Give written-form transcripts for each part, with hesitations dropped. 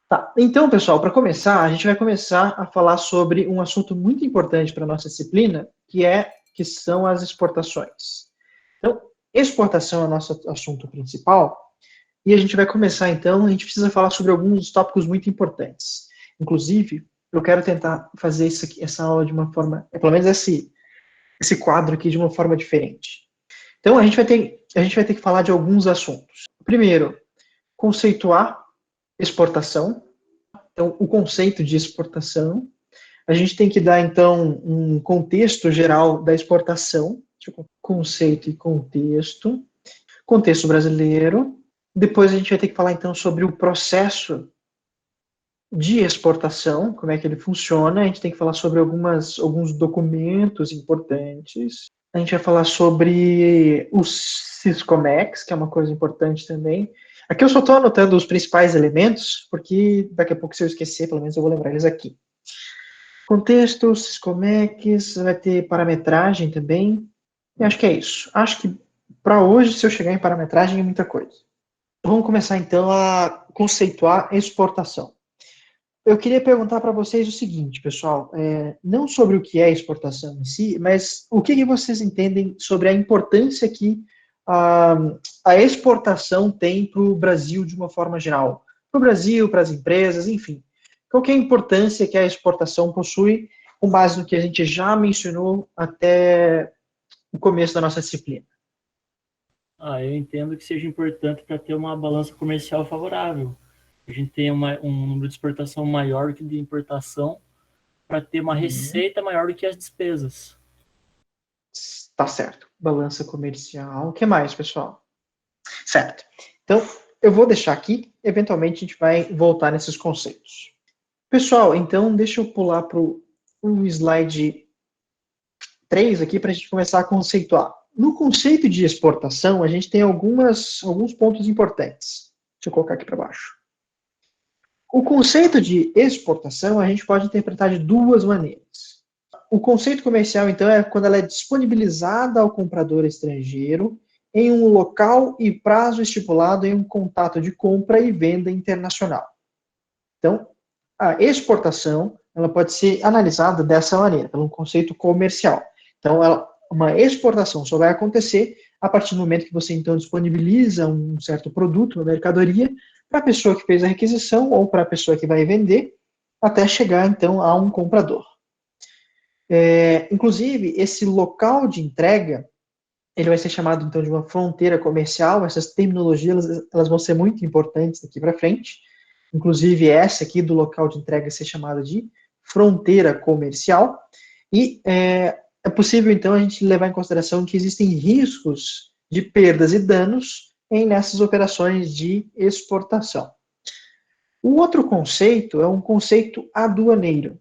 Tá, então, pessoal, para começar, a gente vai começar a falar sobre um assunto muito importante para a nossa disciplina, que são as exportações. Então, exportação é o nosso assunto principal, e a gente vai começar, então, a gente precisa falar sobre alguns tópicos muito importantes. Inclusive, eu quero tentar fazer essa aula de uma forma, pelo menos esse quadro aqui de uma forma diferente. Então, a gente vai ter que falar de alguns assuntos. Primeiro, conceituar exportação. Então, o conceito de exportação. A gente tem que dar, então, um contexto geral da exportação, tipo, conceito e contexto, contexto brasileiro. Depois a gente vai ter que falar, então, sobre o processo de exportação, como é que ele funciona. A gente tem que falar sobre alguns documentos importantes. A gente vai falar sobre o Siscomex, que é uma coisa importante também. Aqui eu só estou anotando os principais elementos, porque daqui a pouco, se eu esquecer, pelo menos eu vou lembrar eles aqui. Contexto, Siscomex, vai ter parametragem também. E acho que é isso. Acho que para hoje, se eu chegar em parametragem, é muita coisa. Vamos começar então a conceituar exportação. Eu queria perguntar para vocês o seguinte, pessoal, não sobre o que é exportação em si, mas o que vocês entendem sobre a importância que a, a exportação tem para o Brasil de uma forma geral? Para o Brasil, para as empresas, enfim. Qual que é a importância que a exportação possui, com base no que a gente já mencionou até o começo da nossa disciplina? Eu entendo que seja importante para ter uma balança comercial favorável. A gente tem um número de exportação maior do que de importação para ter uma receita maior do que as despesas. Tá certo. Balança comercial. O que mais, pessoal? Certo. Então, eu vou deixar aqui, eventualmente a gente vai voltar nesses conceitos. Pessoal, então deixa eu pular para o slide 3 aqui para a gente começar a conceituar. No conceito de exportação, a gente tem alguns pontos importantes. Deixa eu colocar aqui para baixo. O conceito de exportação a gente pode interpretar de duas maneiras. O conceito comercial, então, é quando ela é disponibilizada ao comprador estrangeiro em um local e prazo estipulado em um contrato de compra e venda internacional. Então, a exportação ela pode ser analisada dessa maneira, pelo conceito comercial. Então, uma exportação só vai acontecer a partir do momento que você, então, disponibiliza um certo produto, uma mercadoria, para a pessoa que fez a requisição ou para a pessoa que vai vender, até chegar, então, a um comprador. Inclusive, esse local de entrega, ele vai ser chamado, então, de uma fronteira comercial. Essas terminologias, elas vão ser muito importantes daqui para frente. Inclusive, essa aqui do local de entrega vai ser chamada de fronteira comercial. E é possível, então, a gente levar em consideração que existem riscos de perdas e danos nessas operações de exportação. O outro conceito é um conceito aduaneiro.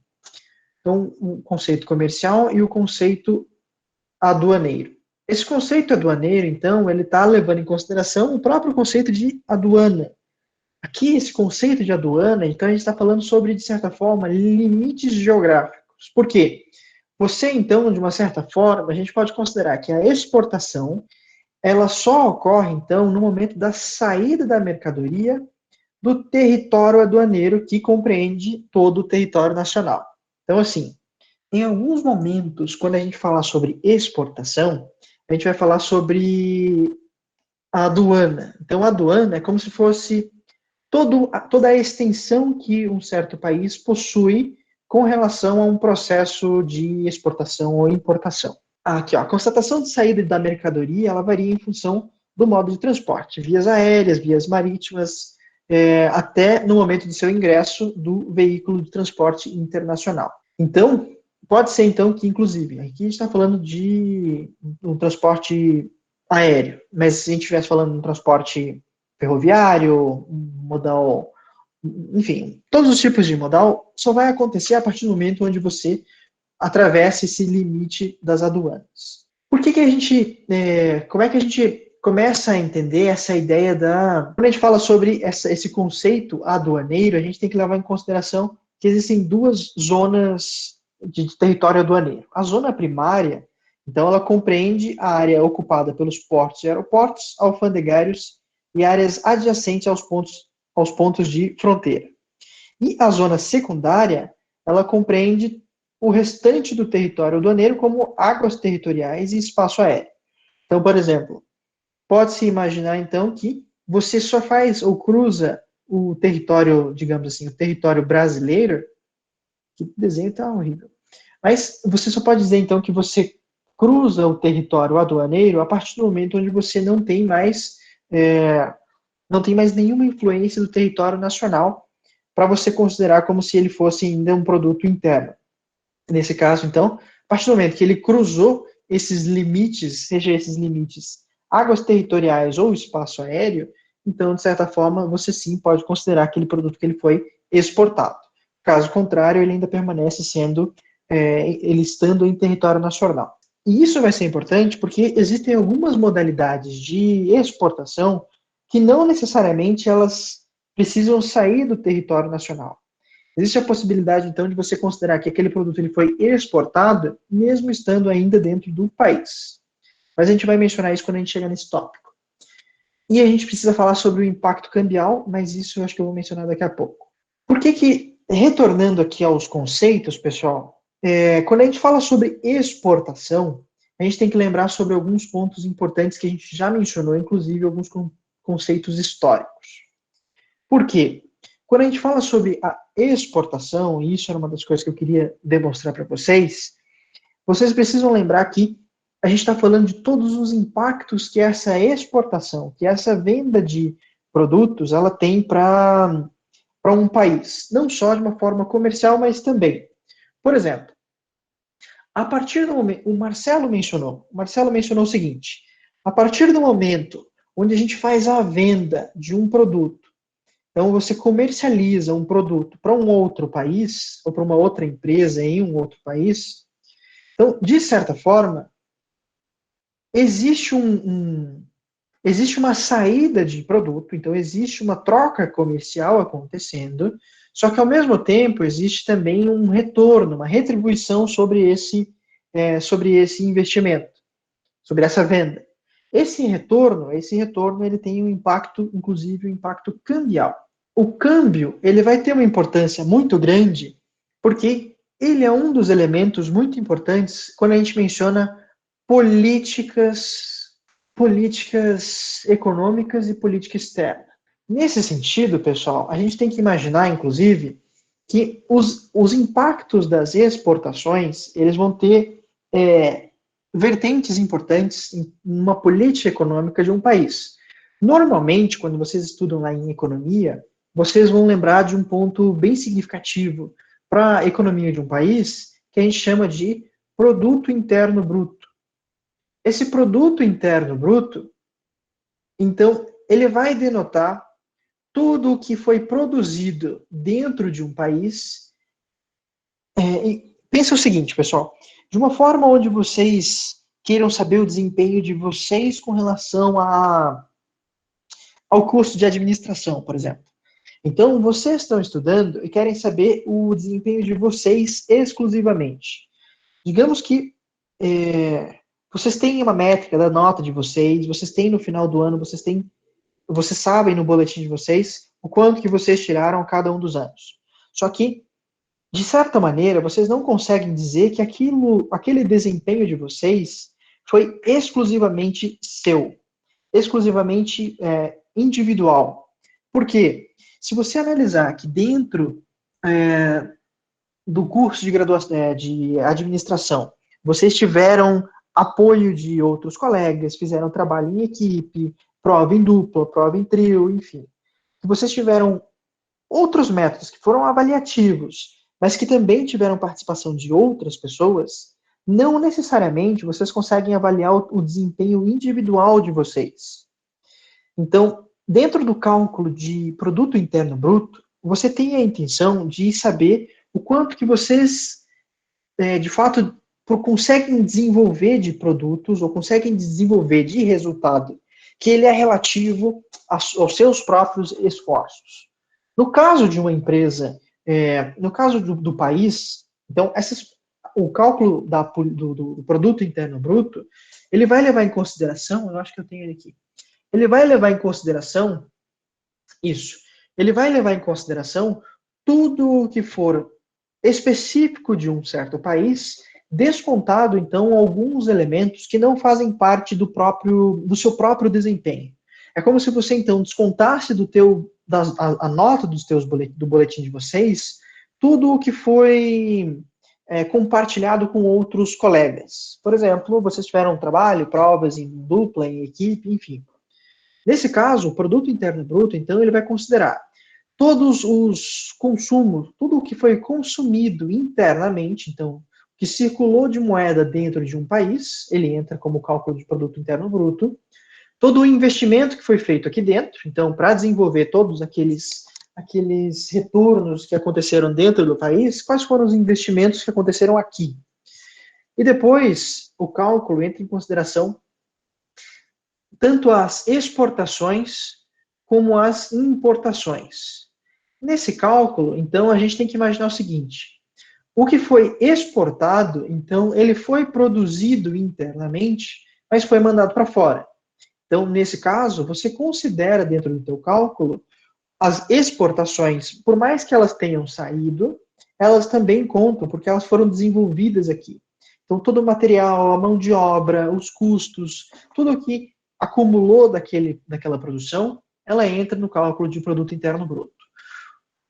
Então, o conceito comercial e o conceito aduaneiro. Esse conceito aduaneiro, então, ele está levando em consideração o próprio conceito de aduana. Aqui, esse conceito de aduana, então, a gente está falando sobre, de certa forma, limites geográficos. Por quê? Você, então, de uma certa forma, a gente pode considerar que a exportação, ela só ocorre, então, no momento da saída da mercadoria do território aduaneiro que compreende todo o território nacional. Então, assim, em alguns momentos, quando a gente falar sobre exportação, a gente vai falar sobre a aduana. Então, a aduana é como se fosse toda a extensão que um certo país possui com relação a um processo de exportação ou importação. Aqui, ó, a constatação de saída da mercadoria, ela varia em função do modo de transporte, vias aéreas, vias marítimas, até no momento do seu ingresso do veículo de transporte internacional. Então, pode ser, então, que, inclusive, aqui a gente está falando de um transporte aéreo, mas se a gente estivesse falando de um transporte ferroviário, modal, enfim, todos os tipos de modal, só vai acontecer a partir do momento onde você atravessa esse limite das aduanas. Por que a gente, como é que a gente começa a entender essa ideia quando a gente fala sobre esse conceito aduaneiro, a gente tem que levar em consideração que existem duas zonas de território aduaneiro. A zona primária, então, ela compreende a área ocupada pelos portos e aeroportos, alfandegários e áreas adjacentes aos pontos de fronteira. E a zona secundária, ela compreende o restante do território aduaneiro como águas territoriais e espaço aéreo. Então, por exemplo, pode-se imaginar, então, que você só faz ou cruza o território, digamos assim, o território brasileiro, que desenho tá horrível, mas você só pode dizer, então, que você cruza o território aduaneiro a partir do momento onde você não tem mais nenhuma influência do território nacional para você considerar como se ele fosse ainda um produto interno. Nesse caso, então, a partir do momento que ele cruzou esses limites, seja esses limites águas territoriais ou espaço aéreo, então, de certa forma, você sim pode considerar aquele produto que ele foi exportado. Caso contrário, ele ainda permanece sendo, ele estando em território nacional. E isso vai ser importante porque existem algumas modalidades de exportação que não necessariamente elas precisam sair do território nacional. Existe a possibilidade, então, de você considerar que aquele produto ele foi exportado, mesmo estando ainda dentro do país. Mas a gente vai mencionar isso quando a gente chegar nesse tópico. E a gente precisa falar sobre o impacto cambial, mas isso eu acho que eu vou mencionar daqui a pouco. Por que, retornando aqui aos conceitos, pessoal, quando a gente fala sobre exportação, a gente tem que lembrar sobre alguns pontos importantes que a gente já mencionou, inclusive alguns conceitos históricos. Por quê? Quando a gente fala sobre a exportação, e isso era uma das coisas que eu queria demonstrar para vocês precisam lembrar que a gente está falando de todos os impactos que essa exportação, que essa venda de produtos, ela tem para um país. Não só de uma forma comercial, mas também. Por exemplo, a partir do momento, o Marcelo mencionou o seguinte, a partir do momento onde a gente faz a venda de um produto, então você comercializa um produto para um outro país, ou para uma outra empresa em um outro país, então, de certa forma, existe existe uma saída de produto, então existe uma troca comercial acontecendo, só que ao mesmo tempo existe também um retorno, uma retribuição sobre esse investimento, sobre essa venda. Esse retorno, ele tem um impacto, inclusive um impacto cambial. O câmbio, ele vai ter uma importância muito grande, porque ele é um dos elementos muito importantes quando a gente menciona políticas econômicas e política externa. Nesse sentido, pessoal, a gente tem que imaginar, inclusive, que os impactos das exportações, eles vão ter vertentes importantes em uma política econômica de um país. Normalmente, quando vocês estudam lá em economia, vocês vão lembrar de um ponto bem significativo para a economia de um país, que a gente chama de produto interno bruto. Esse produto interno bruto, então, ele vai denotar tudo o que foi produzido dentro de um país. E pensa o seguinte, pessoal, de uma forma onde vocês queiram saber o desempenho de vocês com relação ao curso de administração, por exemplo. Então, vocês estão estudando e querem saber o desempenho de vocês exclusivamente. Digamos que vocês têm uma métrica da nota de vocês têm no final do ano, vocês sabem no boletim de vocês o quanto que vocês tiraram a cada um dos anos. Só que, de certa maneira, vocês não conseguem dizer que aquele desempenho de vocês foi exclusivamente seu, exclusivamente individual. Por quê? Se você analisar que dentro do curso de graduação de administração, vocês tiveram apoio de outros colegas, fizeram trabalho em equipe, prova em dupla, prova em trio, enfim. Que vocês tiveram outros métodos que foram avaliativos, mas que também tiveram participação de outras pessoas, não necessariamente vocês conseguem avaliar o desempenho individual de vocês. Então, dentro do cálculo de produto interno bruto, você tem a intenção de saber o quanto que vocês, de fato, conseguem desenvolver de produtos ou conseguem desenvolver de resultado, que ele é relativo aos seus próprios esforços. No caso de uma empresa, no caso do país, então, o cálculo do produto interno bruto, ele vai levar em consideração, eu acho que eu tenho ele aqui, ele vai levar em consideração isso. Ele vai levar em consideração tudo que for específico de um certo país, descontado, então, alguns elementos que não fazem parte do seu próprio desempenho. É como se você, então, descontasse a nota do boletim de vocês, tudo o que foi compartilhado com outros colegas. Por exemplo, vocês tiveram trabalho, provas em dupla, em equipe, enfim. Nesse caso, o produto interno bruto, então, ele vai considerar todos os consumos, tudo o que foi consumido internamente, então, que circulou de moeda dentro de um país, ele entra como cálculo de produto interno bruto. Todo o investimento que foi feito aqui dentro, então, para desenvolver todos aqueles retornos que aconteceram dentro do país, quais foram os investimentos que aconteceram aqui? E depois, o cálculo entra em consideração tanto as exportações como as importações. Nesse cálculo, então, a gente tem que imaginar o seguinte: o que foi exportado, então, ele foi produzido internamente, mas foi mandado para fora. Então, nesse caso, você considera dentro do teu cálculo as exportações, por mais que elas tenham saído, elas também contam, porque elas foram desenvolvidas aqui. Então, todo o material, a mão de obra, os custos, tudo que acumulou daquela produção, ela entra no cálculo de produto interno bruto.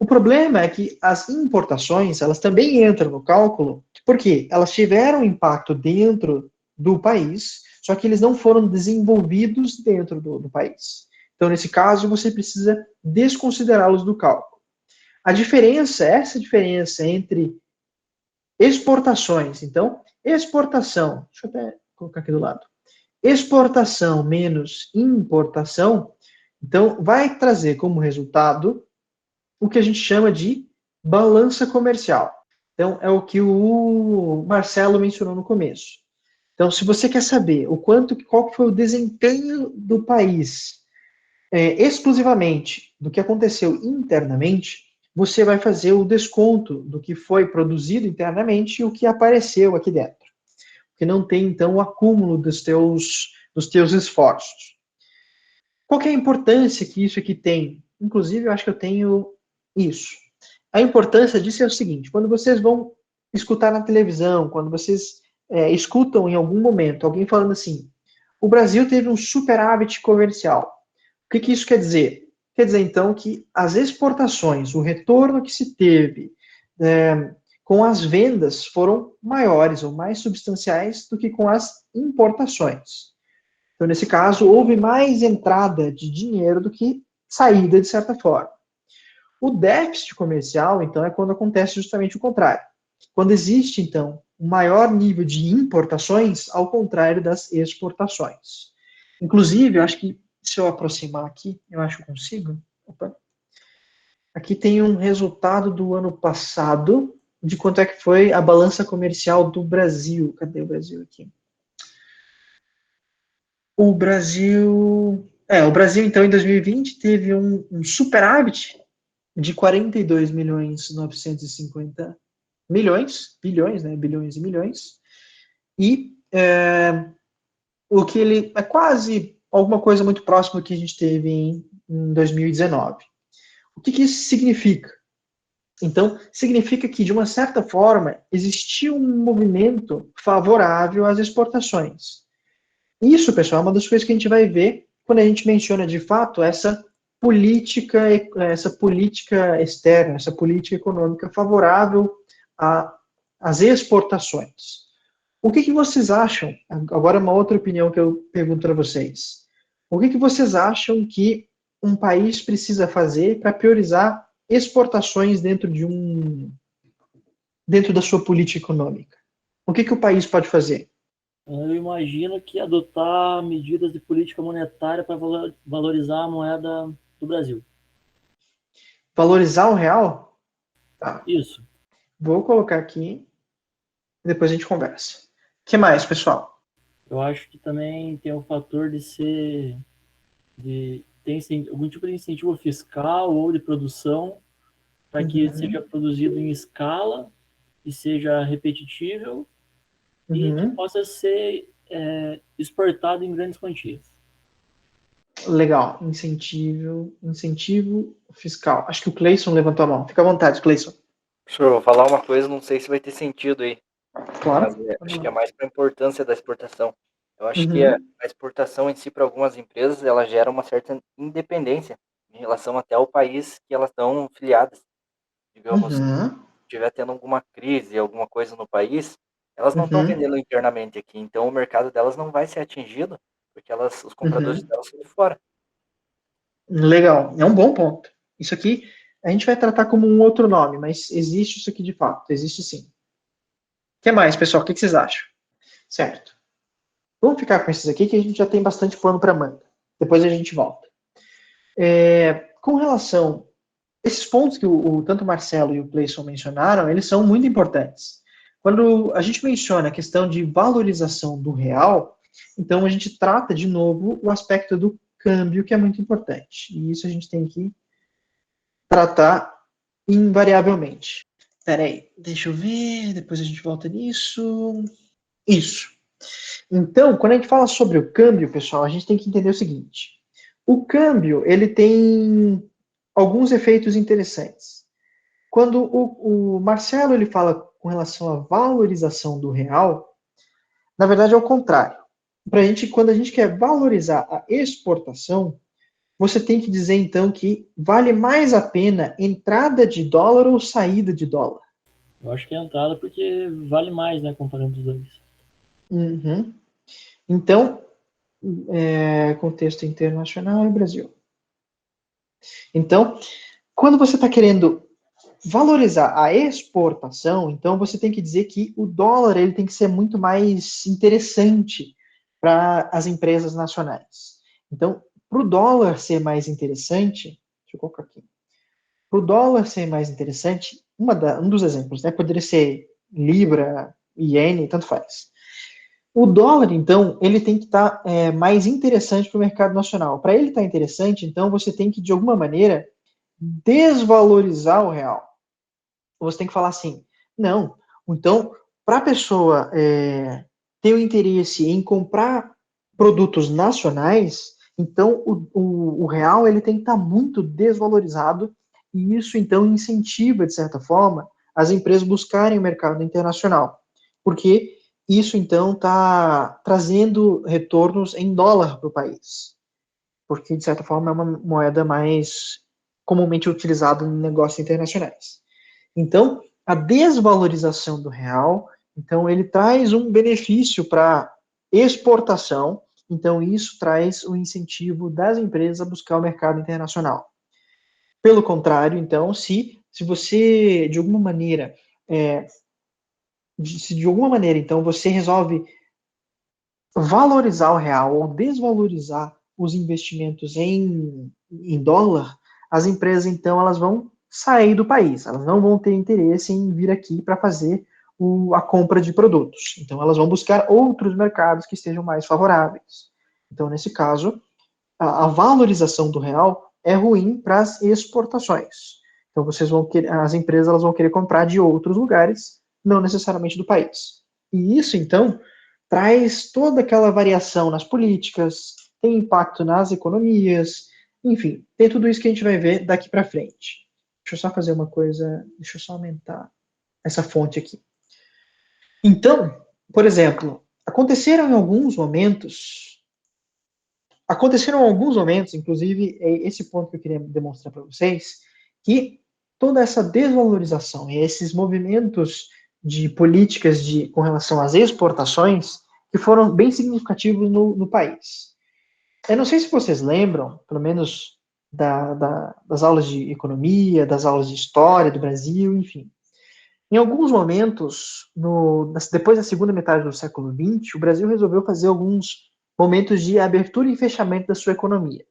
O problema é que as importações, elas também entram no cálculo, porque elas tiveram impacto dentro do país, só que eles não foram desenvolvidos dentro do país. Então, nesse caso, você precisa desconsiderá-los do cálculo. A diferença, essa diferença entre exportações, então, exportação, deixa eu até colocar aqui do lado, exportação menos importação, então, vai trazer como resultado o que a gente chama de balança comercial. Então, é o que o Marcelo mencionou no começo. Então, se você quer saber qual foi o desempenho do país exclusivamente do que aconteceu internamente, você vai fazer o desconto do que foi produzido internamente e o que apareceu aqui dentro. Que não tem, então, o acúmulo dos teus esforços. Qual que é a importância que isso aqui tem? Inclusive, eu acho que eu tenho isso. A importância disso é o seguinte: quando vocês vão escutar na televisão, quando vocês escutam em algum momento alguém falando assim, o Brasil teve um superávit comercial. O que isso quer dizer? Quer dizer, então, que as exportações, o retorno que se teve com as vendas foram maiores ou mais substanciais do que com as importações. Então, nesse caso, houve mais entrada de dinheiro do que saída, de certa forma. O déficit comercial, então, é quando acontece justamente o contrário. Quando existe, então, um maior nível de importações, ao contrário das exportações. Inclusive, eu acho que, se eu aproximar aqui, eu acho que consigo. Opa. Aqui tem um resultado do ano passado, de quanto é que foi a balança comercial do Brasil. Cadê o Brasil aqui? O Brasil, então, em 2020, teve um superávit de 42 milhões 950 milhões, bilhões, né, bilhões e milhões, e o que ele é quase alguma coisa muito próxima do que a gente teve em 2019. O que isso significa? Então, significa que, de uma certa forma, existiu um movimento favorável às exportações. Isso, pessoal, é uma das coisas que a gente vai ver quando a gente menciona, de fato, essa política externa, essa política econômica favorável às exportações. O que vocês acham? Agora, uma outra opinião que eu pergunto para vocês. O que vocês acham que um país precisa fazer para priorizar exportações dentro da sua política econômica? O que o país pode fazer? Eu imagino que adotar medidas de política monetária para valorizar a moeda do Brasil. Valorizar o real? Tá. Isso. Vou colocar aqui e depois a gente conversa. O que mais, pessoal? Eu acho que também tem o fator de ter algum tipo de incentivo fiscal ou de produção para que seja produzido em escala e seja repetível e que possa ser exportado em grandes quantias. Legal. Incentivo fiscal. Acho que o Cleison levantou a mão. Fica à vontade, Cleison. Professor, eu vou falar uma coisa, não sei se vai ter sentido aí, Claro. mas acho que é mais para a importância da exportação. Eu acho que Uhum. a exportação em si, para algumas empresas, ela gera uma certa independência em relação até ao país que elas estão filiadas. Digamos, se Uhum. estiver tendo alguma crise, alguma coisa no país, elas não estão Uhum. vendendo internamente aqui, então o mercado delas não vai ser atingido, porque os compradores Uhum. delas são de fora. Legal. É um bom ponto. Isso aqui a gente vai tratar como um outro nome, mas existe isso aqui de fato. Existe sim. O que mais, pessoal? O que vocês acham? Certo. Vamos ficar com esses aqui que a gente já tem bastante pano para manga. Depois a gente volta. Com relação a esses pontos que tanto o Marcelo e o Cleison mencionaram, eles são muito importantes. Quando a gente menciona a questão de valorização do real, então a gente trata de novo o aspecto do câmbio, que é muito importante. E isso a gente tem que tratar invariavelmente. Peraí, deixa eu ver, depois a gente volta nisso. Isso. Então, quando a gente fala sobre o câmbio, pessoal, a gente tem que entender o seguinte. O câmbio, ele tem alguns efeitos interessantes. Quando o Marcelo ele fala com relação à valorização do real, na verdade é o contrário. Quando a gente quer valorizar a exportação, você tem que dizer então que vale mais a pena entrada de dólar ou saída de dólar. Eu acho que é entrada porque vale mais, né, comparando os dois. Uhum. Então, contexto internacional e Brasil. Então, quando você está querendo valorizar a exportação, então você tem que dizer que o dólar ele tem que ser muito mais interessante para as empresas nacionais. Então, para o dólar ser mais interessante, deixa eu colocar aqui. Para o dólar ser mais interessante, um dos exemplos, né, poderia ser Libra, Iene, tanto faz. O dólar, então, ele tem que estar mais interessante para o mercado nacional. Para ele estar interessante, então, você tem que, de alguma maneira, desvalorizar o real. Você tem que falar assim, não, então, para a pessoa ter o interesse em comprar produtos nacionais, então o real ele tem que estar muito desvalorizado e isso então incentiva, de certa forma, as empresas buscarem o mercado internacional, porque isso então está trazendo retornos em dólar para o país, porque de certa forma é uma moeda mais comumente utilizada em negócios internacionais. Então, a desvalorização do real, então ele traz um benefício para exportação, então isso traz o incentivo das empresas a buscar o mercado internacional. Pelo contrário, então, se você de alguma maneira se de alguma maneira então você resolve valorizar o real ou desvalorizar os investimentos em dólar, as empresas então elas vão sair do país, elas não vão ter interesse em vir aqui para fazer a compra de produtos. Então elas vão buscar outros mercados que estejam mais favoráveis. Então nesse caso, a valorização do real é ruim para as exportações. Então as empresas elas vão querer comprar de outros lugares, não necessariamente do país. E isso então traz toda aquela variação nas políticas, tem impacto nas economias, enfim, tem tudo isso que a gente vai ver daqui para frente. Deixa eu só fazer uma coisa, deixa eu só aumentar essa fonte aqui. Então, por exemplo, aconteceram alguns momentos, inclusive é esse ponto que eu queria demonstrar para vocês, que toda essa desvalorização e esses movimentos de políticas com relação às exportações que foram bem significativos no país. Eu não sei se vocês lembram, pelo menos das aulas de economia, das aulas de história do Brasil, enfim. Em alguns momentos, depois da segunda metade do século XX, o Brasil resolveu fazer alguns momentos de abertura e fechamento da sua economia.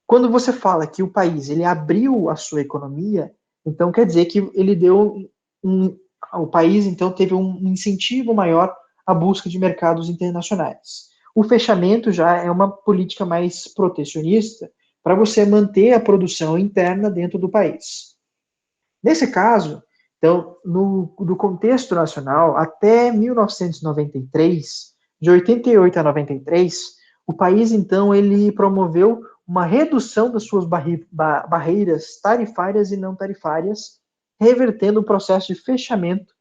Quando você fala que o país ele abriu a sua economia, então quer dizer que ele o país então teve um incentivo maior à busca de mercados internacionais. O fechamento já é uma política mais protecionista para você manter a produção interna dentro do país. Nesse caso, então, do contexto nacional, até 1993, de 88 a 93, o país, então, ele promoveu uma redução das suas barreiras tarifárias e não tarifárias, revertendo o processo de fechamento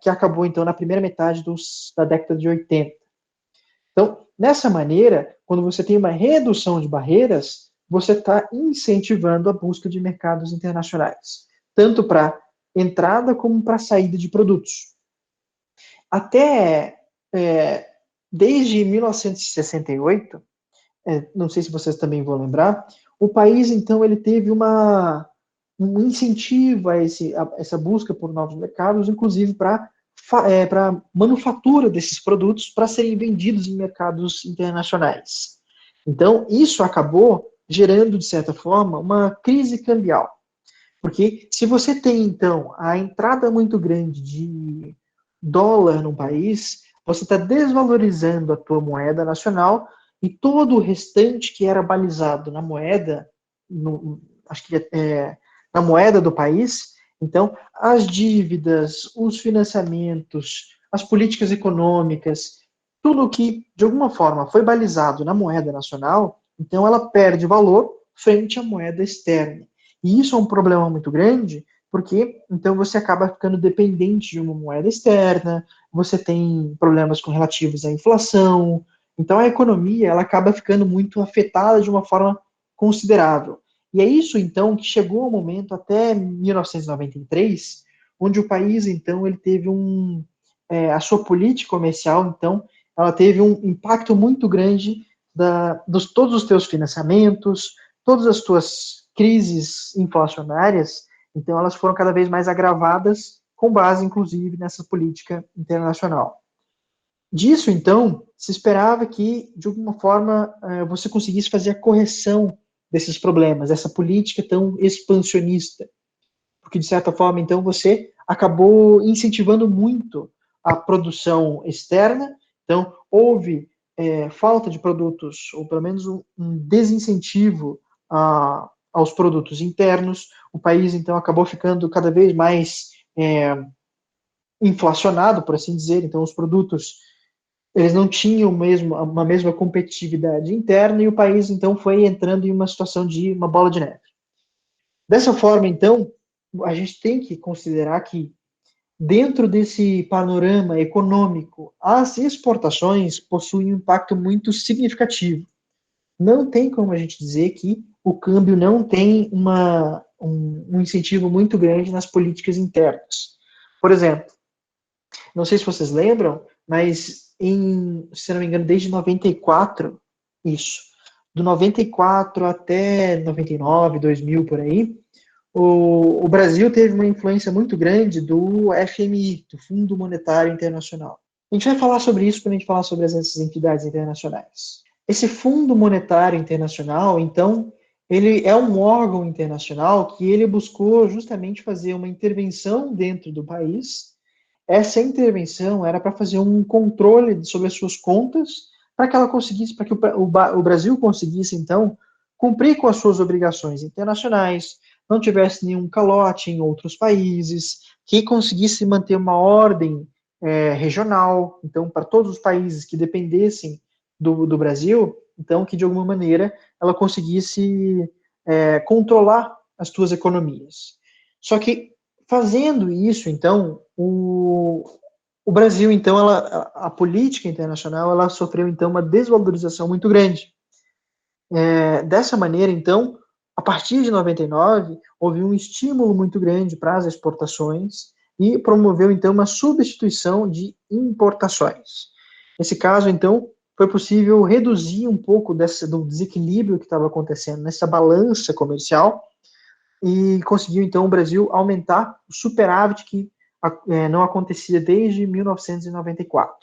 que acabou, então, na primeira metade da década de 80. Então, nessa maneira, quando você tem uma redução de barreiras, você está incentivando a busca de mercados internacionais, tanto para entrada como para saída de produtos. Até desde 1968, não sei se vocês também vão lembrar, o país, então, ele teve um incentivo a essa busca por novos mercados, inclusive para manufatura desses produtos para serem vendidos em mercados internacionais. Então, isso acabou gerando, de certa forma, uma crise cambial. Porque se você tem, então, a entrada muito grande de dólar no país, você está desvalorizando a tua moeda nacional e todo o restante que era balizado na moeda, na moeda do país, então, as dívidas, os financiamentos, as políticas econômicas, tudo que, de alguma forma, foi balizado na moeda nacional, então ela perde valor frente à moeda externa. E isso é um problema muito grande, porque então você acaba ficando dependente de uma moeda externa, você tem problemas relativos à inflação, então a economia ela acaba ficando muito afetada de uma forma considerável. E é isso, então, que chegou ao momento, até 1993, onde o país, então, ele teve a sua política comercial, então, ela teve um impacto muito grande todos os teus financiamentos, todas as tuas crises inflacionárias, então, elas foram cada vez mais agravadas, com base, inclusive, nessa política internacional. Disso, então, se esperava que, de alguma forma, você conseguisse fazer a correção desses problemas, essa política tão expansionista. Porque, de certa forma, então, você acabou incentivando muito a produção externa, então, houve falta de produtos, ou pelo menos um desincentivo aos produtos internos, o país, então, acabou ficando cada vez mais inflacionado, por assim dizer, então, os produtos eles não tinham uma mesma competitividade interna e o país, então, foi entrando em uma situação de uma bola de neve. Dessa forma, então, a gente tem que considerar que, dentro desse panorama econômico, as exportações possuem um impacto muito significativo. Não tem como a gente dizer que o câmbio não tem um incentivo muito grande nas políticas internas. Por exemplo, não sei se vocês lembram, mas se não me engano, desde 94, do 94 até 99, 2000, por aí, o Brasil teve uma influência muito grande do FMI, do Fundo Monetário Internacional. A gente vai falar sobre isso quando a gente falar sobre essas entidades internacionais. Esse Fundo Monetário Internacional, então, ele é um órgão internacional que ele buscou justamente fazer uma intervenção dentro do país. Essa intervenção era para fazer um controle sobre as suas contas, para que o Brasil conseguisse, então, cumprir com as suas obrigações internacionais, não tivesse nenhum calote em outros países, que conseguisse manter uma ordem regional, então, para todos os países que dependessem do Brasil, então, que de alguma maneira ela conseguisse controlar as suas economias. Só que, fazendo isso, então, o Brasil, então, a política internacional, ela sofreu, então, uma desvalorização muito grande. Dessa maneira, então, a partir de 99, houve um estímulo muito grande para as exportações e promoveu, então, uma substituição de importações. Nesse caso, então, foi possível reduzir um pouco do desequilíbrio que estava acontecendo nessa balança comercial e conseguiu, então, o Brasil aumentar o superávit que não acontecia desde 1994.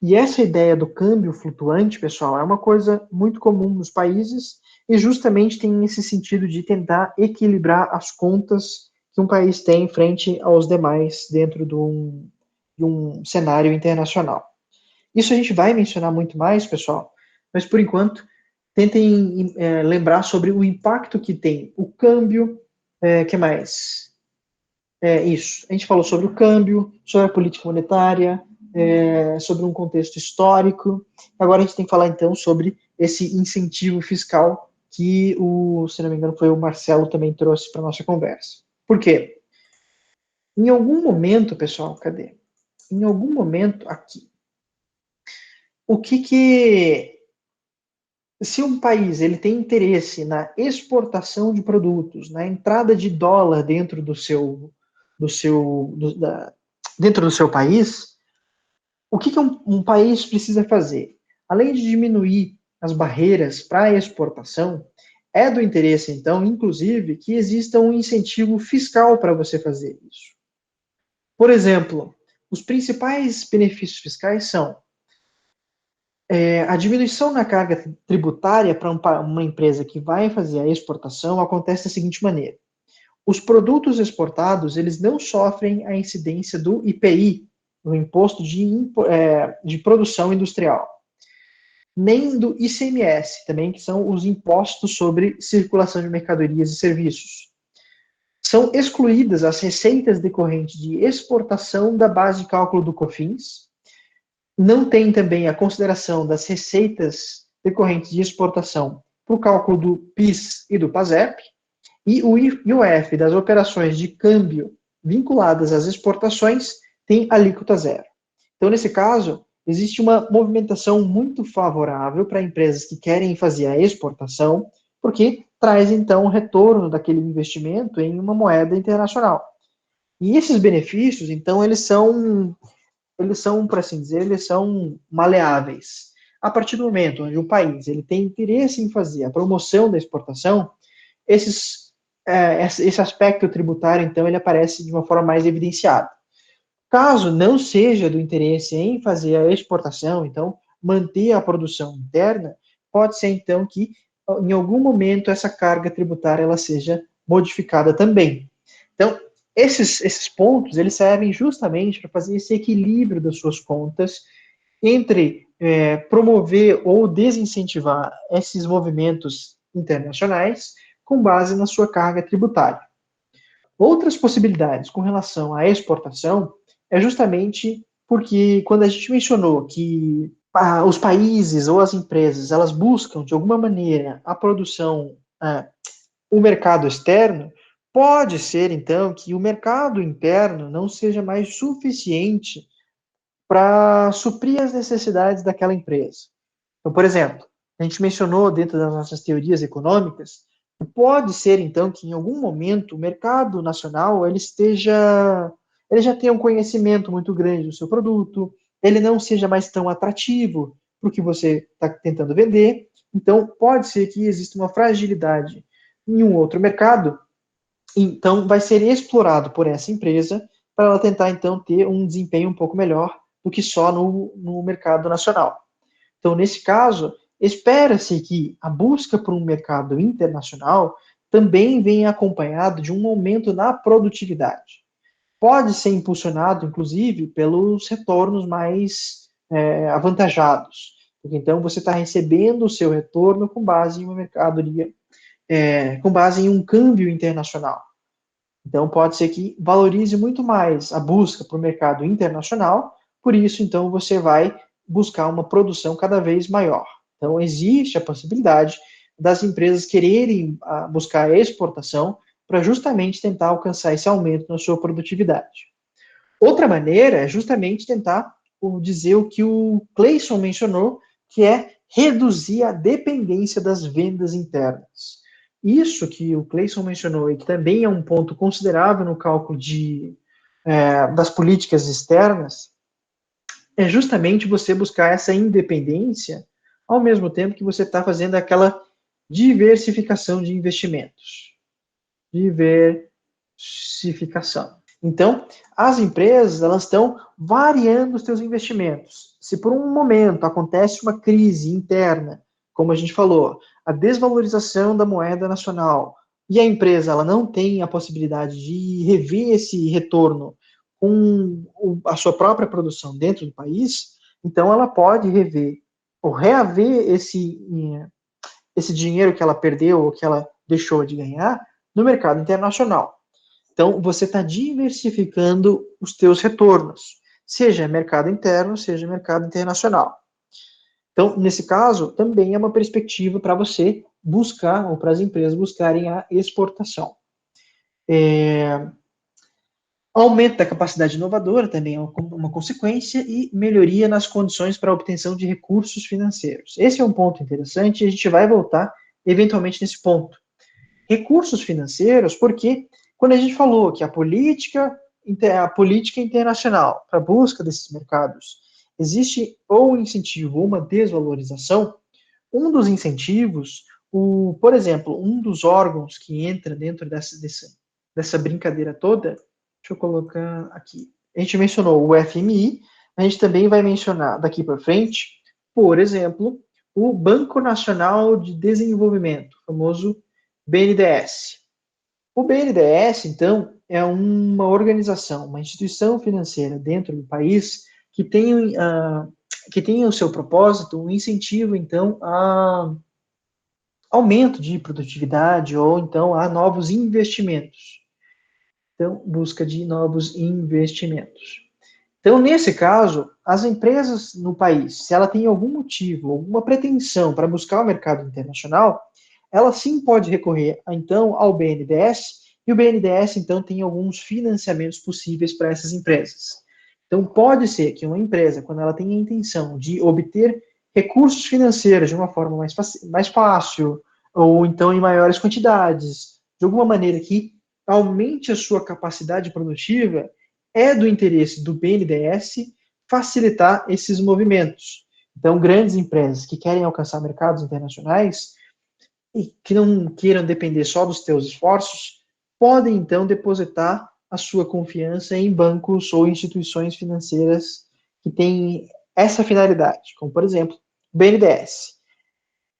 E essa ideia do câmbio flutuante, pessoal, é uma coisa muito comum nos países e justamente tem esse sentido de tentar equilibrar as contas que um país tem frente aos demais dentro de um cenário internacional. Isso a gente vai mencionar muito mais, pessoal, mas por enquanto tentem lembrar sobre o impacto que tem o câmbio, que mais? Isso, a gente falou sobre o câmbio, sobre a política monetária, sobre um contexto histórico. Agora a gente tem que falar, então, sobre esse incentivo fiscal que, se não me engano, foi o Marcelo também trouxe para a nossa conversa. Por quê? Em algum momento, pessoal, cadê? Em algum momento aqui, se um país ele tem interesse na exportação de produtos, na entrada de dólar dentro dentro do seu país, o que um país precisa fazer? Além de diminuir as barreiras para a exportação, é do interesse, então, inclusive, que exista um incentivo fiscal para você fazer isso. Por exemplo, os principais benefícios fiscais são a diminuição na carga tributária para uma empresa que vai fazer a exportação acontece da seguinte maneira. Os produtos exportados, eles não sofrem a incidência do IPI, o Imposto de Produção Industrial, nem do ICMS, também, que são os impostos sobre circulação de mercadorias e serviços. São excluídas as receitas decorrentes de exportação da base de cálculo do COFINS. Não tem também a consideração das receitas decorrentes de exportação para o cálculo do PIS e do PASEP. E o IOF das operações de câmbio vinculadas às exportações tem alíquota zero. Então, nesse caso, existe uma movimentação muito favorável para empresas que querem fazer a exportação, porque traz, então, o retorno daquele investimento em uma moeda internacional. E esses benefícios, então, eles são, por assim dizer, eles são maleáveis. A partir do momento onde o país ele tem interesse em fazer a promoção da exportação, esse aspecto tributário, então, ele aparece de uma forma mais evidenciada. Caso não seja do interesse em fazer a exportação, então, manter a produção interna, pode ser, então, que em algum momento essa carga tributária ela seja modificada também. Então, esses pontos, eles servem justamente para fazer esse equilíbrio das suas contas entre promover ou desincentivar esses movimentos internacionais com base na sua carga tributária. Outras possibilidades com relação à exportação é justamente porque quando a gente mencionou que os países ou as empresas, elas buscam, de alguma maneira, a produção, o mercado externo, pode ser, então, que o mercado interno não seja mais suficiente para suprir as necessidades daquela empresa. Então, por exemplo, a gente mencionou dentro das nossas teorias econômicas, pode ser, então, que em algum momento o mercado nacional ele já tenha um conhecimento muito grande do seu produto, ele não seja mais tão atrativo para o que você está tentando vender. Então, pode ser que exista uma fragilidade em um outro mercado, então vai ser explorado por essa empresa para ela tentar, então, ter um desempenho um pouco melhor do que só no mercado nacional. Então, nesse caso, espera-se que a busca por um mercado internacional também venha acompanhado de um aumento na produtividade. Pode ser impulsionado, inclusive, pelos retornos mais avantajados. Porque, então, você está recebendo o seu retorno com base em uma mercadoria, com base em um câmbio internacional. Então, pode ser que valorize muito mais a busca por mercado internacional, por isso, então, você vai buscar uma produção cada vez maior. Então, existe a possibilidade das empresas quererem buscar a exportação para justamente tentar alcançar esse aumento na sua produtividade. Outra maneira é justamente tentar dizer o que o Cleison mencionou, que é reduzir a dependência das vendas internas. Isso que o Cleison mencionou, e que também é um ponto considerável no cálculo das políticas externas, é justamente você buscar essa independência, ao mesmo tempo que você está fazendo aquela diversificação de investimentos. Diversificação. Então, as empresas, elas estão variando os seus investimentos. Se por um momento acontece uma crise interna, como a gente falou, a desvalorização da moeda nacional, e a empresa ela não tem a possibilidade de rever esse retorno com a sua própria produção dentro do país, então ela pode rever ou reaver esse dinheiro que ela perdeu ou que ela deixou de ganhar no mercado internacional. Então, você está diversificando os teus retornos. seja mercado interno, seja mercado internacional. Então, nesse caso, também é uma perspectiva para você buscar, ou para as empresas buscarem a exportação. Aumento da capacidade inovadora também é uma consequência e melhoria nas condições para a obtenção de recursos financeiros. Esse é um ponto interessante e a gente vai voltar eventualmente nesse ponto. Recursos financeiros, porque quando a gente falou que a política internacional para a busca desses mercados existe ou um incentivo ou uma desvalorização, um dos incentivos, por exemplo, um dos órgãos que entra dentro dessa brincadeira toda. Deixa eu colocar aqui. A gente mencionou o FMI, a gente também vai mencionar daqui para frente, por exemplo, o Banco Nacional de Desenvolvimento, o famoso BNDES. O BNDES, então, é uma organização, uma instituição financeira dentro do país que tem o seu propósito, um incentivo, então, a aumento de produtividade ou, então, a novos investimentos. Então, busca de novos investimentos. Então, nesse caso, as empresas no país, se ela tem algum motivo, alguma pretensão para buscar o mercado internacional, ela sim pode recorrer, então, ao BNDES, e o BNDES, então, tem alguns financiamentos possíveis para essas empresas. Então, pode ser que uma empresa, quando ela tem a intenção de obter recursos financeiros de uma forma mais fácil, ou então em maiores quantidades, de alguma maneira que aumente a sua capacidade produtiva, é do interesse do BNDES facilitar esses movimentos. Então, grandes empresas que querem alcançar mercados internacionais e que não queiram depender só dos teus esforços, podem, então, depositar a sua confiança em bancos ou instituições financeiras que têm essa finalidade, como, por exemplo, o BNDES.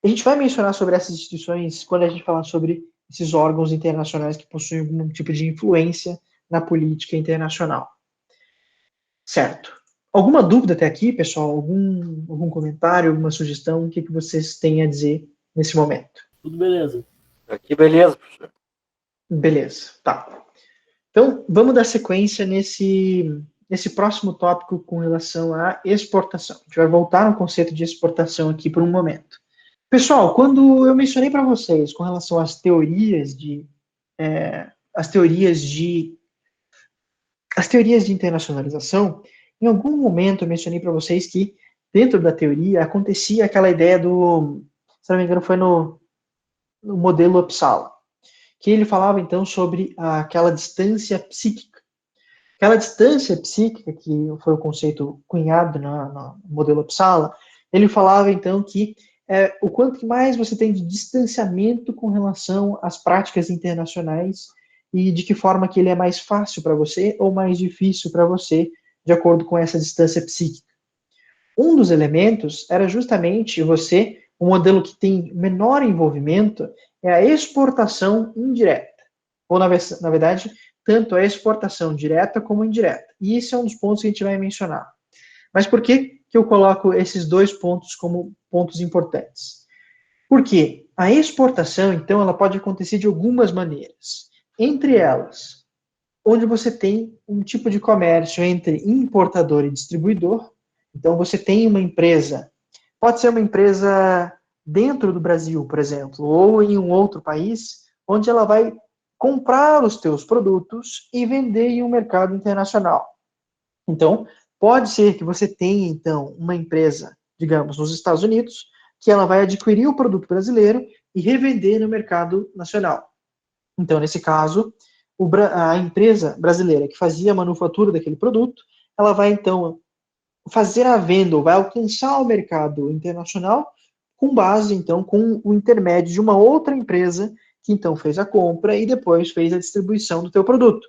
A gente vai mencionar sobre essas instituições quando a gente falar sobre esses órgãos internacionais que possuem algum tipo de influência na política internacional. Certo. Alguma dúvida até aqui, pessoal? Algum comentário, alguma sugestão? O que vocês têm a dizer nesse momento? Tudo beleza. Aqui, beleza, professor. Beleza, tá. Então, vamos dar sequência nesse próximo tópico com relação à exportação. A gente vai voltar no conceito de exportação aqui por um momento. Pessoal, quando eu mencionei para vocês com relação às teorias de internacionalização, em algum momento eu mencionei para vocês que dentro da teoria acontecia aquela ideia se não me engano, foi no modelo Uppsala, que ele falava então sobre aquela distância psíquica. Aquela distância psíquica, que foi o conceito cunhado no modelo Uppsala, ele falava então que o quanto mais você tem de distanciamento com relação às práticas internacionais e de que forma que ele é mais fácil para você ou mais difícil para você, de acordo com essa distância psíquica. Um dos elementos era justamente o modelo que tem menor envolvimento é a exportação indireta, ou na verdade, tanto a exportação direta como indireta. E esse é um dos pontos que a gente vai mencionar. Mas por que eu coloco esses dois pontos como pontos importantes? Porque a exportação, então, ela pode acontecer de algumas maneiras. Entre elas, onde você tem um tipo de comércio entre importador e distribuidor. Então, você tem uma empresa, pode ser uma empresa dentro do Brasil, por exemplo, ou em um outro país, onde ela vai comprar os teus produtos e vender em um mercado internacional. Então, pode ser que você tenha, então, uma empresa, digamos, nos Estados Unidos, que ela vai adquirir o produto brasileiro e revender no mercado nacional. Então, nesse caso, a empresa brasileira que fazia a manufatura daquele produto, ela vai, então, fazer a venda, ou vai alcançar o mercado internacional com base, então, com o intermédio de uma outra empresa que, então, fez a compra e depois fez a distribuição do teu produto.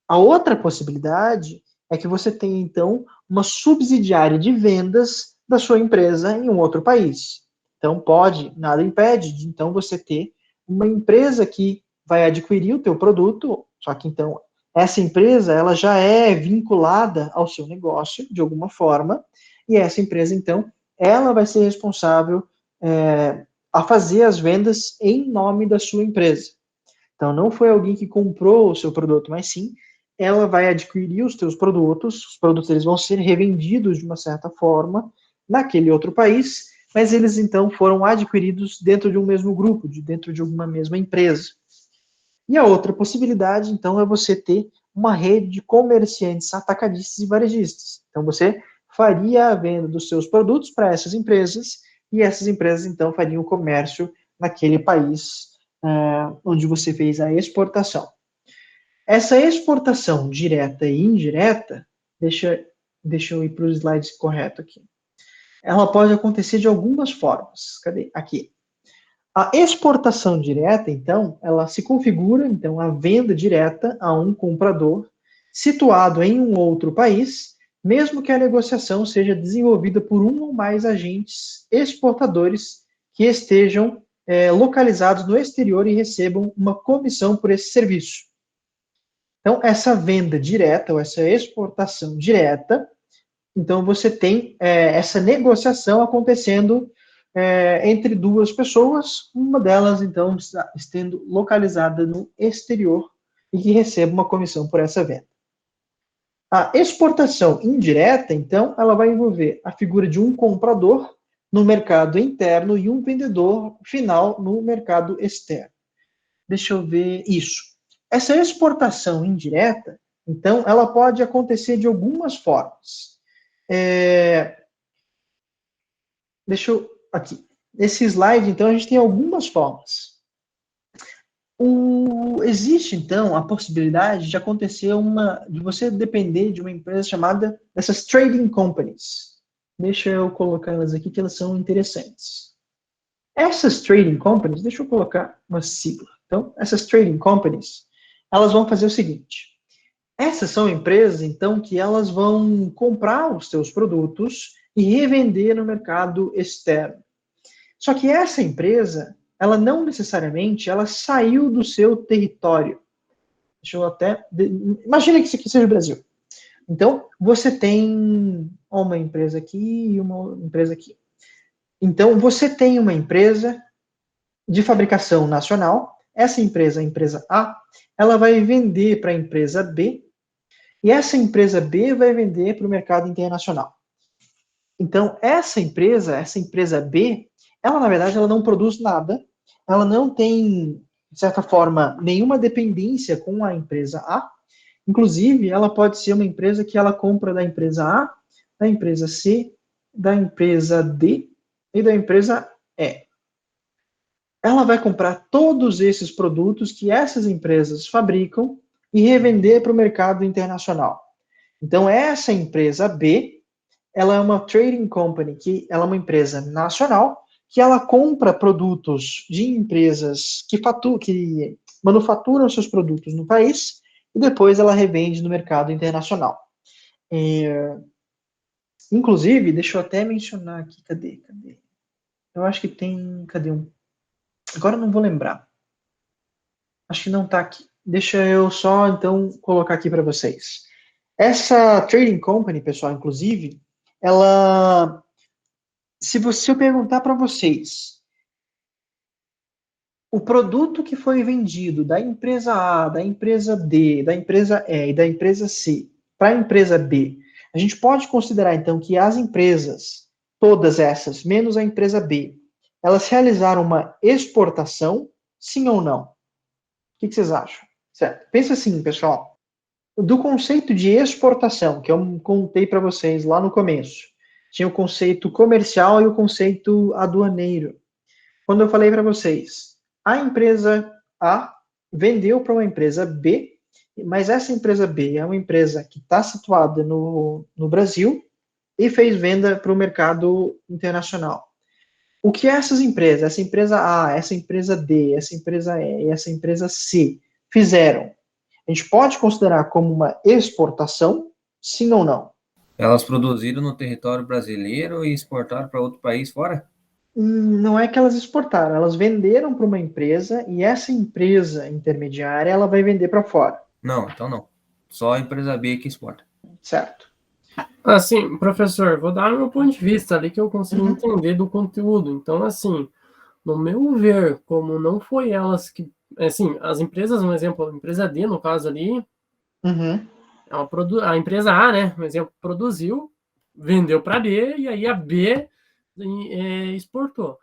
A outra possibilidade é que você tenha, então, uma subsidiária de vendas da sua empresa em um outro país. Então, nada impede de, então, você ter uma empresa que vai adquirir o teu produto, só que, então, essa empresa, ela já é vinculada ao seu negócio, de alguma forma, e essa empresa, então, ela vai ser responsável a fazer as vendas em nome da sua empresa. Então, não foi alguém que comprou o seu produto, mas sim, ela vai adquirir os produtos eles vão ser revendidos de uma certa forma naquele outro país, mas eles então foram adquiridos dentro de um mesmo grupo, dentro de uma mesma empresa. E a outra possibilidade, então, é você ter uma rede de comerciantes atacadistas e varejistas. Então, você faria a venda dos seus produtos para essas empresas, e essas empresas, então, fariam o comércio naquele país onde você fez a exportação. Essa exportação direta e indireta, deixa eu ir para o slide correto aqui. Ela pode acontecer de algumas formas. Cadê? Aqui. A exportação direta, então, ela se configura, então, a venda direta a um comprador situado em um outro país, mesmo que a negociação seja desenvolvida por um ou mais agentes exportadores que estejam localizados no exterior e recebam uma comissão por esse serviço. Então, essa venda direta, ou essa exportação direta, então você tem essa negociação acontecendo entre duas pessoas, uma delas, então, estando localizada no exterior e que recebe uma comissão por essa venda. A exportação indireta, então, ela vai envolver a figura de um comprador no mercado interno e um vendedor final no mercado externo. Deixa eu ver isso. Essa exportação indireta, então, ela pode acontecer de algumas formas. Deixa eu... Aqui. Nesse slide, então, a gente tem algumas formas. Existe, então, a possibilidade de acontecer de você depender de uma empresa chamada dessas trading companies. Deixa eu colocar elas aqui, que elas são interessantes. Essas trading companies, deixa eu colocar uma sigla. Então, essas trading companies, elas vão fazer o seguinte. Essas são empresas, então, que elas vão comprar os seus produtos e revender no mercado externo. Só que essa empresa, ela não necessariamente, ela saiu do seu território. Deixa eu até... Imagina que isso aqui seja o Brasil. Então, você tem uma empresa aqui e uma empresa aqui. Então, você tem uma empresa de fabricação nacional. Essa empresa, a empresa A, ela vai vender para a empresa B, e essa empresa B vai vender para o mercado internacional. Então, essa empresa B, ela, na verdade, ela não produz nada, ela não tem, de certa forma, nenhuma dependência com a empresa A. Inclusive, ela pode ser uma empresa que ela compra da empresa A, da empresa C, da empresa D e da empresa E. Ela vai comprar todos esses produtos que essas empresas fabricam e revender para o mercado internacional. Então, essa empresa B, ela é uma trading company, que ela é uma empresa nacional, que ela compra produtos de empresas que manufaturam seus produtos no país e depois ela revende no mercado internacional. Inclusive, deixa eu até mencionar aqui, cadê? Eu acho que tem, cadê um? Agora eu não vou lembrar. Acho que não está aqui. Deixa eu só, então, colocar aqui para vocês. Essa trading company, pessoal, inclusive, ela... Se eu perguntar para vocês, o produto que foi vendido da empresa A, da empresa D, da empresa E e da empresa C para a empresa B, a gente pode considerar, então, que as empresas, todas essas, menos a empresa B, elas realizaram uma exportação, sim ou não? O que vocês acham? Certo. Pensa assim, pessoal. Do conceito de exportação, que eu contei para vocês lá no começo, tinha o conceito comercial e o conceito aduaneiro. Quando eu falei para vocês, a empresa A vendeu para uma empresa B, mas essa empresa B é uma empresa que está situada no Brasil e fez venda para o mercado internacional. O que essas empresas, essa empresa A, essa empresa D, essa empresa E e essa empresa C fizeram? A gente pode considerar como uma exportação, sim ou não? Elas produziram no território brasileiro e exportaram para outro país fora? Não é que elas exportaram, elas venderam para uma empresa e essa empresa intermediária ela vai vender para fora. Não, então não. Só a empresa B que exporta. Certo. Assim, professor, vou dar o meu ponto de vista ali que eu consigo entender do conteúdo. Então, assim, no meu ver, como não foi elas que... Assim, as empresas, um exemplo, a empresa D, no caso ali, Uhum. A empresa A, né, por exemplo, produziu, vendeu para B, e aí a B exportou.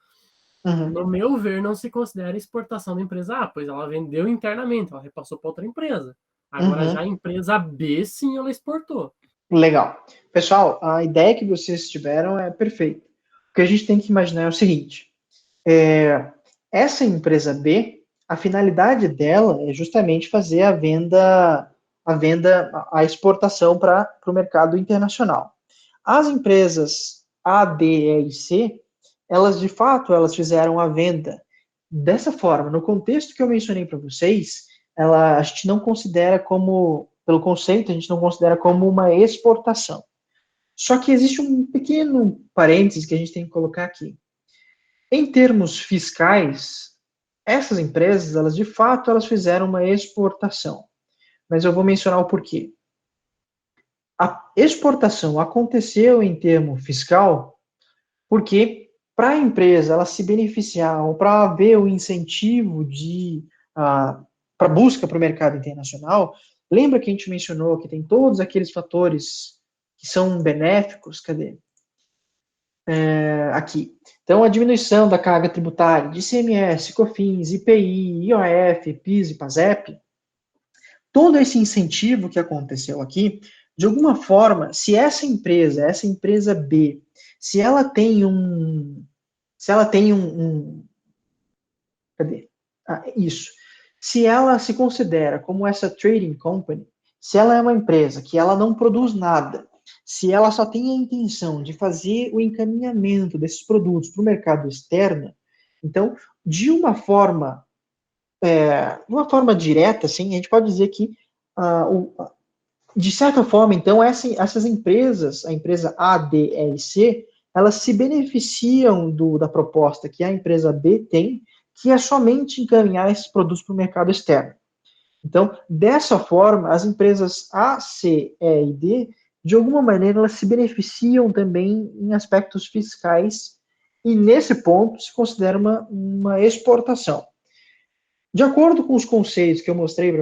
Uhum. No meu ver, não se considera exportação da empresa A, pois ela vendeu internamente, ela repassou para outra empresa. Agora, já a empresa B, sim, ela exportou. Legal. Pessoal, a ideia que vocês tiveram é perfeita. O que a gente tem que imaginar é o seguinte: essa empresa B, a finalidade dela é justamente fazer a exportação para o mercado internacional. As empresas A, D, E e C, elas de fato elas fizeram a venda dessa forma. No contexto que eu mencionei para vocês, a gente não considera como, pelo conceito, a gente não considera como uma exportação. Só que existe um pequeno parênteses que a gente tem que colocar aqui. Em termos fiscais, essas empresas, elas de fato, elas fizeram uma exportação. Mas eu vou mencionar o porquê. A exportação aconteceu em termo fiscal porque para a empresa ela se beneficiar ou para haver o incentivo para busca para o mercado internacional, lembra que a gente mencionou que tem todos aqueles fatores que são benéficos, cadê? Aqui. Então, a diminuição da carga tributária de ICMS, COFINS, IPI, IOF, PIS e PASEP, todo esse incentivo que aconteceu aqui, de alguma forma, se essa empresa B, se ela tem cadê? Isso. Se ela se considera como essa trading company, se ela é uma empresa que ela não produz nada, se ela só tem a intenção de fazer o encaminhamento desses produtos para o mercado externo, então, de uma forma direta, assim, a gente pode dizer que, de certa forma, então, essas empresas, a empresa A, D, E e C, elas se beneficiam da proposta que a empresa B tem, que é somente encaminhar esses produtos para o mercado externo. Então, dessa forma, as empresas A, C, E e D, de alguma maneira, elas se beneficiam também em aspectos fiscais e, nesse ponto, se considera uma exportação. De acordo com os conceitos que eu mostrei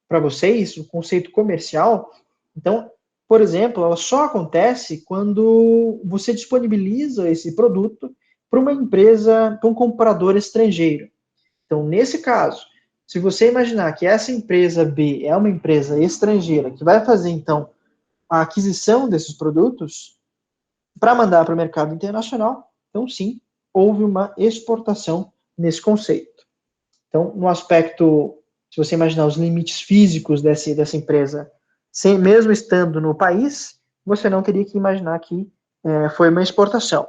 para vocês, o conceito comercial, então, por exemplo, ela só acontece quando você disponibiliza esse produto para uma empresa, para um comprador estrangeiro. Então, nesse caso, se você imaginar que essa empresa B é uma empresa estrangeira que vai fazer, então, a aquisição desses produtos para mandar para o mercado internacional, então, sim, houve uma exportação nesse conceito. Então, no aspecto, se você imaginar os limites físicos dessa empresa, mesmo estando no país, você não teria que imaginar que foi uma exportação.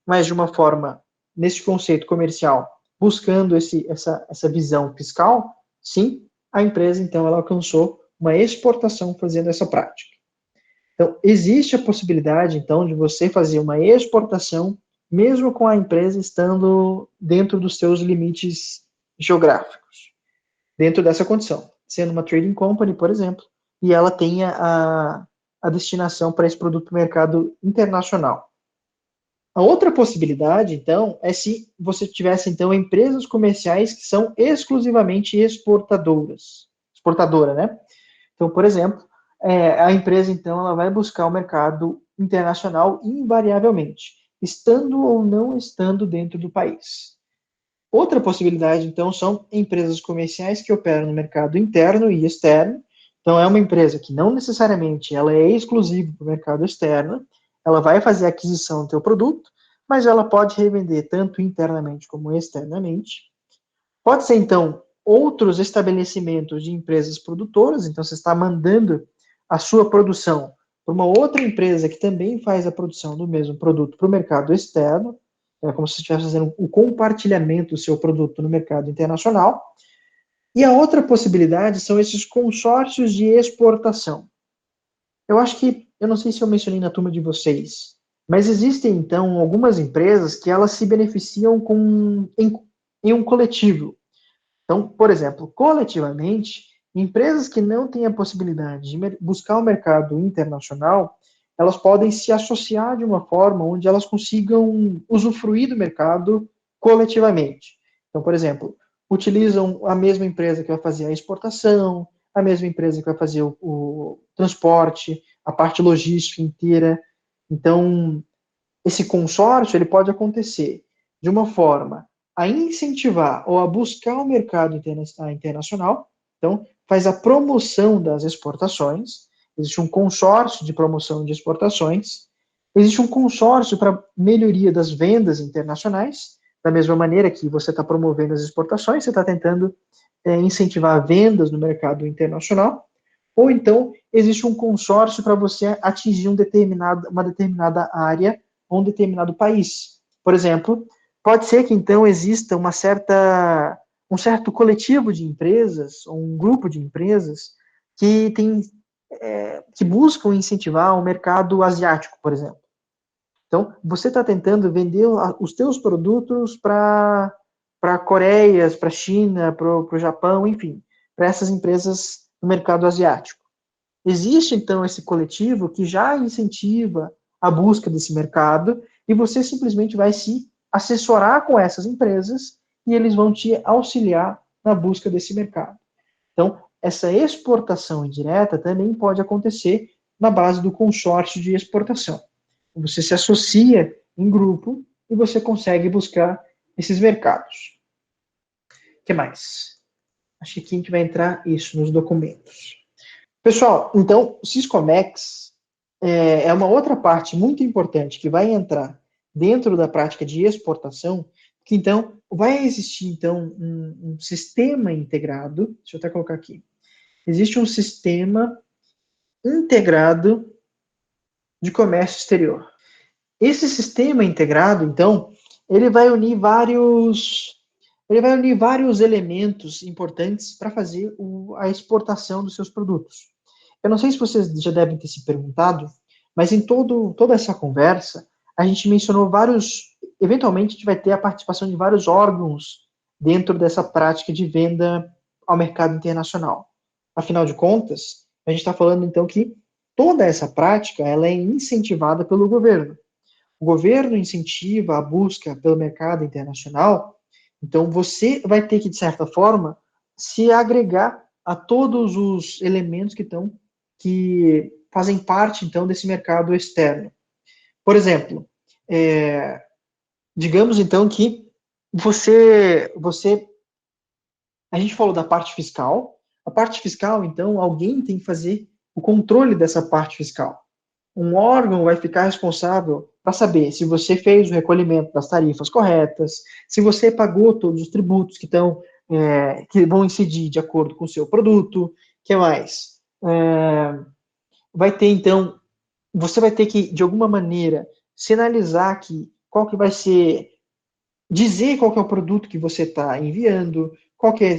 Mas, de uma forma, nesse conceito comercial, buscando essa visão fiscal, sim, a empresa, então, ela alcançou uma exportação fazendo essa prática. Então, existe a possibilidade, então, de você fazer uma exportação, mesmo com a empresa estando dentro dos seus limites geográficos, dentro dessa condição, sendo uma trading company, por exemplo, e ela tenha a destinação para esse produto no mercado internacional. A outra possibilidade, então, é se você tivesse, então, empresas comerciais que são exclusivamente exportadora, né? Então, por exemplo, a empresa, então, ela vai buscar o mercado internacional invariavelmente, estando ou não estando dentro do país. Outra possibilidade, então, são empresas comerciais que operam no mercado interno e externo. Então, é uma empresa que não necessariamente ela é exclusiva para o mercado externo, ela vai fazer a aquisição do seu produto, mas ela pode revender tanto internamente como externamente. Pode ser, então, outros estabelecimentos de empresas produtoras, então você está mandando a sua produção para uma outra empresa que também faz a produção do mesmo produto para o mercado externo, é como se você estivesse fazendo o compartilhamento do seu produto no mercado internacional. E a outra possibilidade são esses consórcios de exportação. Eu não sei se eu mencionei na turma de vocês, mas existem, então, algumas empresas que elas se beneficiam em um coletivo. Então, por exemplo, coletivamente, empresas que não têm a possibilidade de buscar o mercado internacional, elas podem se associar de uma forma onde elas consigam usufruir do mercado coletivamente. Então, por exemplo, utilizam a mesma empresa que vai fazer a exportação, a mesma empresa que vai fazer o transporte, a parte logística inteira. Então, esse consórcio ele pode acontecer de uma forma a incentivar ou a buscar o mercado internacional. Então, faz a promoção das exportações. Existe um consórcio de promoção de exportações. Existe um consórcio para melhoria das vendas internacionais. Da mesma maneira que você está promovendo as exportações, você está tentando incentivar vendas no mercado internacional. Ou então, existe um consórcio para você atingir uma determinada área ou um determinado país. Por exemplo, pode ser que então exista um certo coletivo de empresas, ou um grupo de empresas, que buscam incentivar o mercado asiático, por exemplo. Então, você está tentando vender os teus produtos para Coreias, para China, para o Japão, enfim, para essas empresas no mercado asiático. Existe, então, esse coletivo que já incentiva a busca desse mercado e você simplesmente vai se assessorar com essas empresas e eles vão te auxiliar na busca desse mercado. Então, essa exportação indireta também pode acontecer na base do consórcio de exportação. Você se associa em grupo e você consegue buscar esses mercados. O que mais? Acho que aqui a gente vai entrar isso nos documentos. Pessoal, então, o Syscomex é uma outra parte muito importante que vai entrar dentro da prática de exportação, que então vai existir então um sistema integrado, deixa eu até colocar aqui, existe um sistema integrado de comércio exterior. Esse sistema integrado, então, ele vai unir vários elementos importantes para fazer a exportação dos seus produtos. Eu não sei se vocês já devem ter se perguntado, mas em toda essa conversa, a gente mencionou eventualmente a gente vai ter a participação de vários órgãos dentro dessa prática de venda ao mercado internacional. Afinal de contas, a gente está falando então que toda essa prática ela é incentivada pelo governo. O governo incentiva a busca pelo mercado internacional, então você vai ter que, de certa forma, se agregar a todos os elementos que fazem parte, então, desse mercado externo. Por exemplo, digamos, então, que a gente falou da parte fiscal. A parte fiscal, então, alguém tem que fazer o controle dessa parte fiscal. Um órgão vai ficar responsável para saber se você fez o recolhimento das tarifas corretas, se você pagou todos os tributos que vão incidir de acordo com o seu produto. O que mais? Vai ter, então, você vai ter que, de alguma maneira, sinalizar qual que vai ser, dizer qual que é o produto que você está enviando,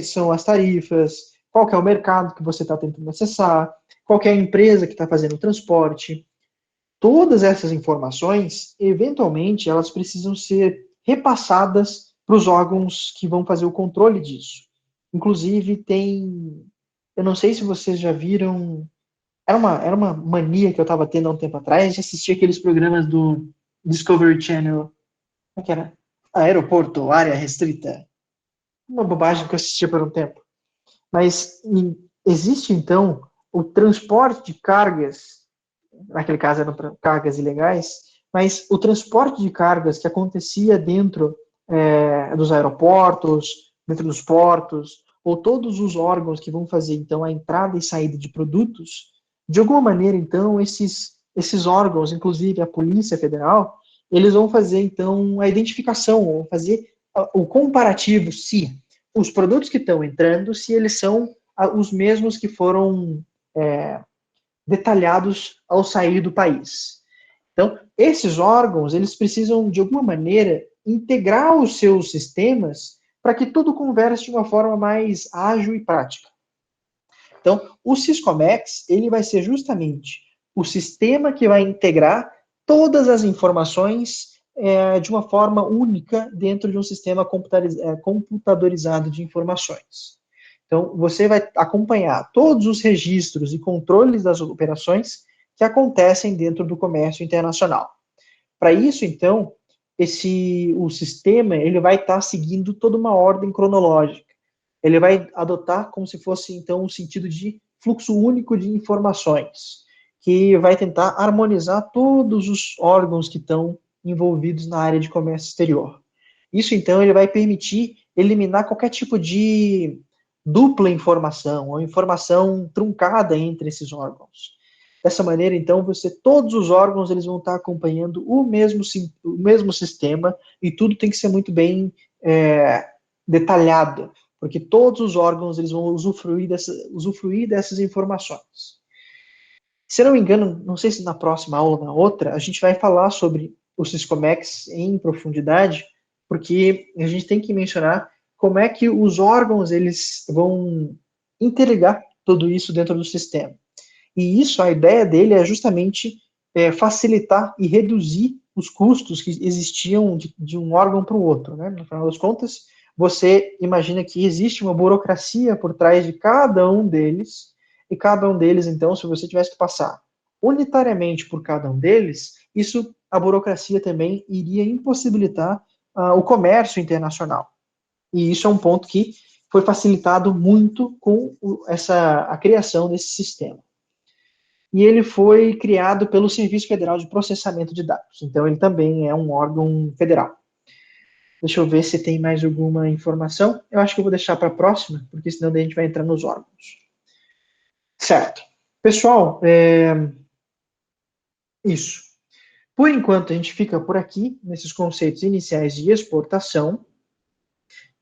são as tarifas, qual que é o mercado que você está tentando acessar, qual que é a empresa que está fazendo o transporte. Todas essas informações, eventualmente, elas precisam ser repassadas para os órgãos que vão fazer o controle disso. Inclusive, eu não sei se vocês já viram, era uma mania que eu estava tendo há um tempo atrás, de assistir aqueles programas do Discovery Channel, como é que era? Aeroporto, área restrita. Uma bobagem que eu assistia por um tempo. Mas existe, então, o transporte de cargas, naquele caso eram cargas ilegais, mas o transporte de cargas que acontecia dentro dos aeroportos, dentro dos portos, ou todos os órgãos que vão fazer, então, a entrada e saída de produtos, de alguma maneira, então, esses órgãos, inclusive a Polícia Federal, eles vão fazer, então, a identificação, vão fazer o comparativo, se os produtos que estão entrando, se eles são os mesmos que foram detalhados ao sair do país. Então, esses órgãos, eles precisam, de alguma maneira, integrar os seus sistemas para que tudo converse de uma forma mais ágil e prática. Então, o Syscomex, ele vai ser justamente o sistema que vai integrar todas as informações de uma forma única dentro de um sistema computadorizado de informações. Então, você vai acompanhar todos os registros e controles das operações que acontecem dentro do comércio internacional. Para isso, então, o sistema ele vai estar seguindo toda uma ordem cronológica. Ele vai adotar como se fosse, então, um sentido de fluxo único de informações, que vai tentar harmonizar todos os órgãos que estão envolvidos na área de comércio exterior. Isso, então, ele vai permitir eliminar qualquer tipo de dupla informação, ou informação truncada entre esses órgãos. Dessa maneira, então, todos os órgãos eles vão estar acompanhando o mesmo sistema, e tudo tem que ser muito bem detalhado, porque todos os órgãos eles vão usufruir dessas informações. Se eu não me engano, não sei se na próxima aula ou na outra, a gente vai falar sobre o Syscomex em profundidade, porque a gente tem que mencionar como é que os órgãos eles vão interligar tudo isso dentro do sistema. E isso, a ideia dele é justamente facilitar e reduzir os custos que existiam de um órgão para o outro, né? No final das contas, você imagina que existe uma burocracia por trás de cada um deles, e cada um deles, então, se você tivesse que passar unitariamente por cada um deles, a burocracia também iria impossibilitar o comércio internacional. E isso é um ponto que foi facilitado muito com a criação desse sistema. E ele foi criado pelo Serviço Federal de Processamento de Dados. Então, ele também é um órgão federal. Deixa eu ver se tem mais alguma informação. Eu acho que eu vou deixar para a próxima, porque senão daí a gente vai entrar nos órgãos. Certo. Pessoal, isso. Por enquanto, a gente fica por aqui, nesses conceitos iniciais de exportação.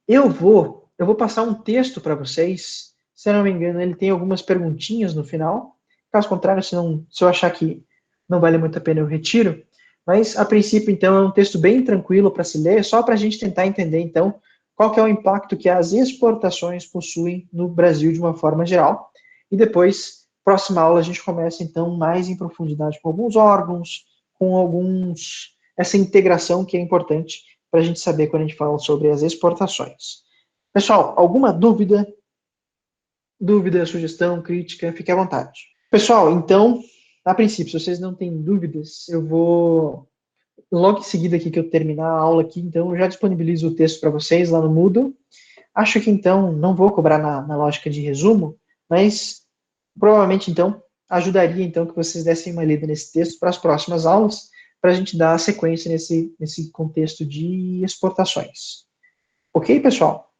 Eu vou passar um texto para vocês. Se eu não me engano, ele tem algumas perguntinhas no final. Caso contrário, se eu achar que não vale muito a pena, eu retiro. Mas, a princípio, então, é um texto bem tranquilo para se ler, só para a gente tentar entender, então, qual que é o impacto que as exportações possuem no Brasil de uma forma geral. E depois, próxima aula, a gente começa, então, mais em profundidade com alguns órgãos, essa integração que é importante para a gente saber quando a gente fala sobre as exportações. Pessoal, alguma dúvida, sugestão, crítica, fique à vontade. Pessoal, então, a princípio, se vocês não têm dúvidas, eu vou, logo em seguida aqui que eu terminar a aula aqui, então, eu já disponibilizo o texto para vocês lá no Moodle. Acho que, então, não vou cobrar na lógica de resumo, mas, provavelmente, então, ajudaria, então, que vocês dessem uma lida nesse texto para as próximas aulas, para a gente dar sequência nesse contexto de exportações. Ok, pessoal?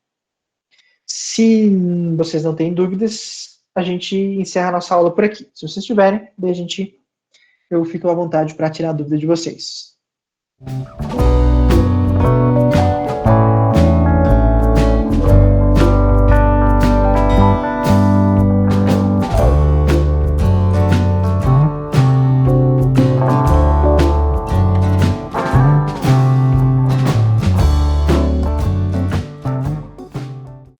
Se vocês não têm dúvidas, a gente encerra a nossa aula por aqui. Se vocês tiverem, daí eu fico à vontade para tirar a dúvida de vocês.